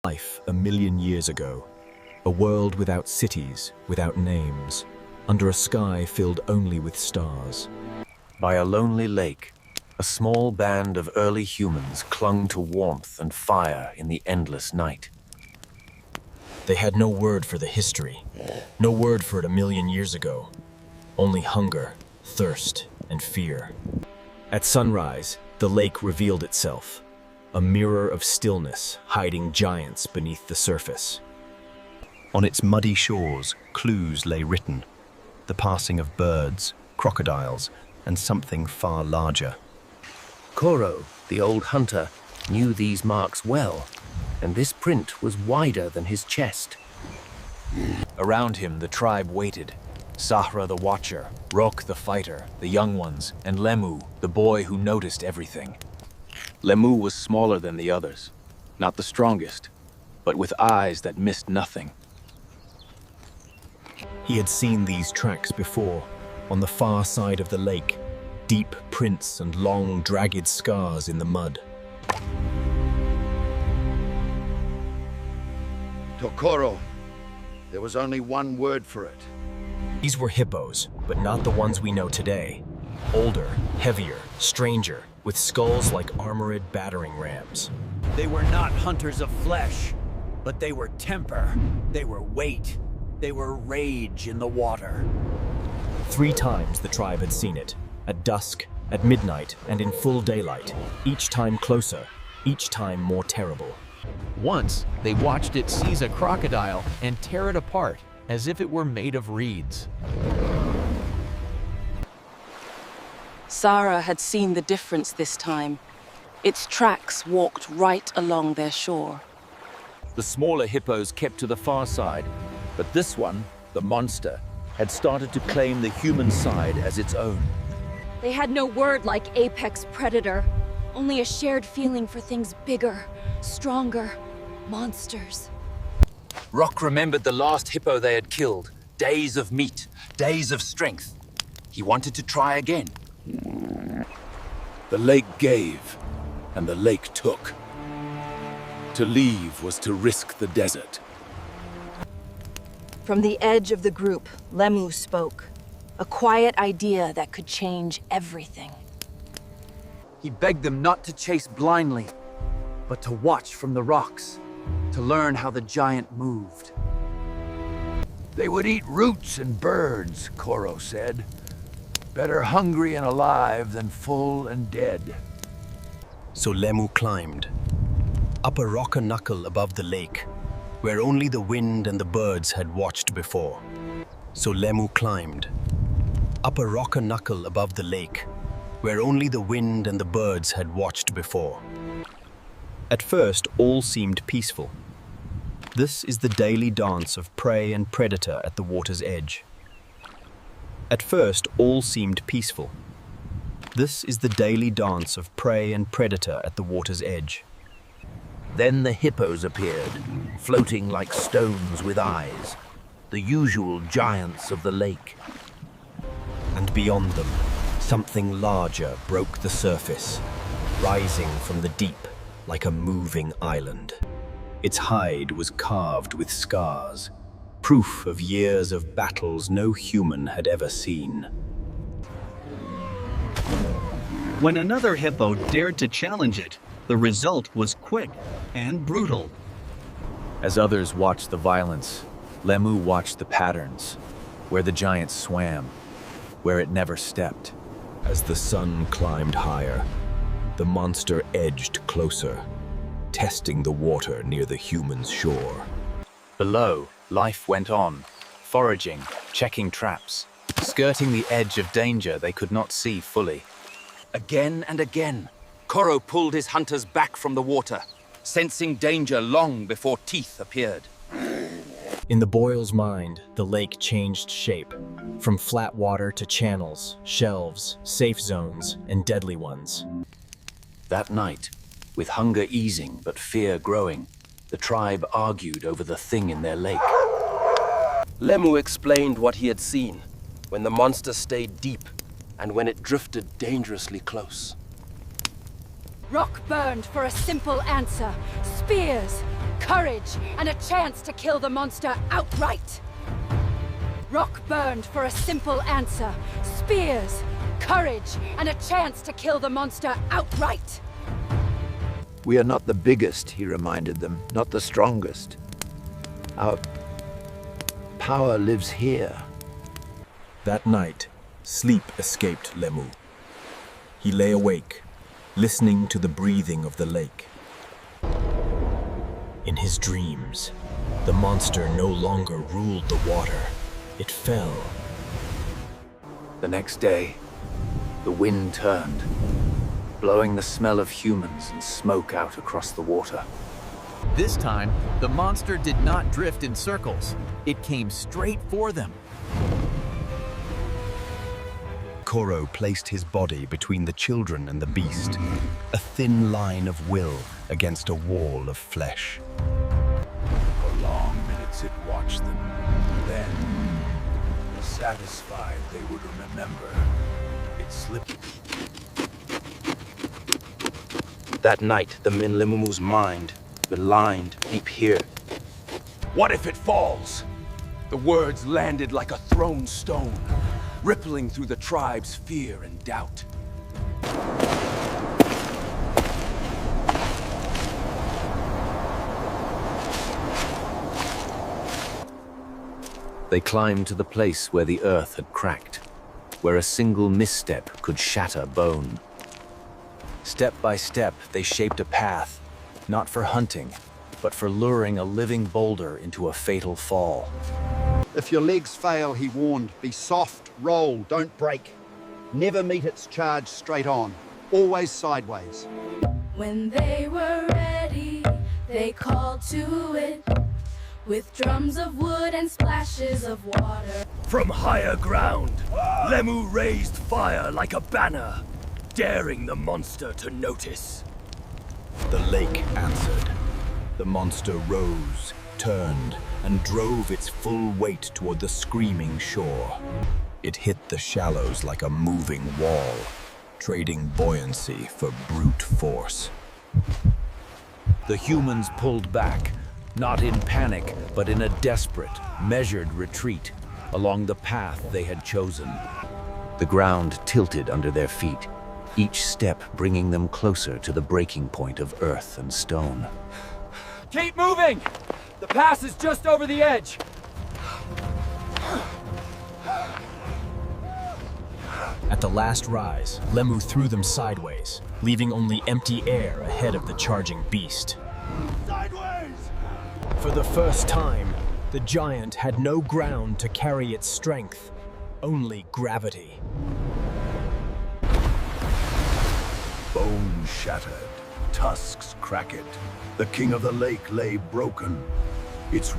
Life 1,000,000 years ago, a world without cities, without names, under a sky filled only with stars. By a lonely lake, a small band of early humans clung to warmth and fire in the endless night. They had no word for the history, no word for it 1,000,000 years ago, only hunger, thirst, and fear. At sunrise, the lake revealed itself, a mirror of stillness hiding giants beneath the surface. On its muddy shores, clues lay written, the passing of birds, crocodiles, and something far larger. Koro, the old hunter, knew these marks well, and this print was wider than his chest. Around him, the tribe waited. Sahra the watcher, Rok the fighter, the young ones, and Lemu, the boy who noticed everything. Lemu was smaller than the others, not the strongest, but with eyes that missed nothing. He had seen these tracks before, on the far side of the lake, deep prints and long, dragged scars in the mud. Tokoro. There was only one word for it. These were hippos, but not the ones we know today. Older, heavier, stranger, with skulls like armored battering rams. They were not hunters of flesh, but they were temper, they were weight, they were rage in the water. 3 times the tribe had seen it, at dusk, at midnight, and in full daylight, each time closer, each time more terrible. Once, they watched it seize a crocodile and tear it apart as if it were made of reeds. Sarah had seen the difference this time. Its tracks walked right along their shore. The smaller hippos kept to the far side, but this one, the monster, had started to claim the human side as its own. They had no word like apex predator, only a shared feeling for things bigger, stronger, monsters. Rock remembered the last hippo they had killed. Days of meat, days of strength. He wanted to try again. The lake gave, and the lake took. To leave was to risk the desert. From the edge of the group, Lemu spoke. A quiet idea that could change everything. He begged them not to chase blindly, but to watch from the rocks, to learn how the giant moved. They would eat roots and birds, Koro said. Better hungry and alive than full and dead. So Lemu climbed, up a rock a knuckle above the lake, where only the wind and the birds had watched before. So Lemu climbed, up a rock a knuckle above the lake, where only the wind and the birds had watched before. At first, all seemed peaceful. This is the daily dance of prey and predator at the water's edge. At first, all seemed peaceful. This is the daily dance of prey and predator at the water's edge. Then the hippos appeared, floating like stones with eyes, the usual giants of the lake. And beyond them, something larger broke the surface, rising from the deep like a moving island. Its hide was carved with scars, proof of years of battles no human had ever seen. When another hippo dared to challenge it, the result was quick and brutal. As others watched the violence, Lemu watched the patterns, where the giant swam, where it never stepped. As the sun climbed higher, the monster edged closer, testing the water near the human's shore. Below, life went on, foraging, checking traps, skirting the edge of danger they could not see fully. Again and again, Koro pulled his hunters back from the water, sensing danger long before teeth appeared. In the boy's mind, the lake changed shape, from flat water to channels, shelves, safe zones, and deadly ones. That night, with hunger easing but fear growing, the tribe argued over the thing in their lake. Lemu explained what he had seen, when the monster stayed deep, and when it drifted dangerously close. Rock burned for a simple answer. Spears, courage, and a chance to kill the monster outright. Rock burned for a simple answer. Spears, courage, and a chance to kill the monster outright. We are not the biggest, he reminded them, not the strongest. Our power lives here. That night, sleep escaped Lemu. He lay awake, listening to the breathing of the lake. In his dreams, the monster no longer ruled the water. It fell. The next day, the wind turned, blowing the smell of humans and smoke out across the water. This time, the monster did not drift in circles. It came straight for them. Koro placed his body between the children and the beast, a thin line of will against a wall of flesh. For long minutes it watched them. Then, satisfied they would remember, it slipped. That night, the Minlimumu's mind, maligned deep here. What if it falls? The words landed like a thrown stone, rippling through the tribe's fear and doubt. They climbed to the place where the earth had cracked, where a single misstep could shatter bone. Step by step, they shaped a path, not for hunting, but for luring a living boulder into a fatal fall. If your legs fail, he warned, be soft, roll, don't break. Never meet its charge straight on, always sideways. When they were ready, they called to it, with drums of wood and splashes of water. From higher ground, Lemu raised fire like a banner, daring the monster to notice. The lake answered. The monster rose, turned, and drove its full weight toward the screaming shore. It hit the shallows like a moving wall, trading buoyancy for brute force. The humans pulled back, not in panic, but in a desperate, measured retreat along the path they had chosen. The ground tilted under their feet, each step bringing them closer to the breaking point of earth and stone. Keep moving! The pass is just over the edge. At the last rise, Lemu threw them sideways, leaving only empty air ahead of the charging beast. Sideways! For the first time, the giant had no ground to carry its strength, only gravity. Bone shattered, tusks cracked. The king of the lake lay broken. Its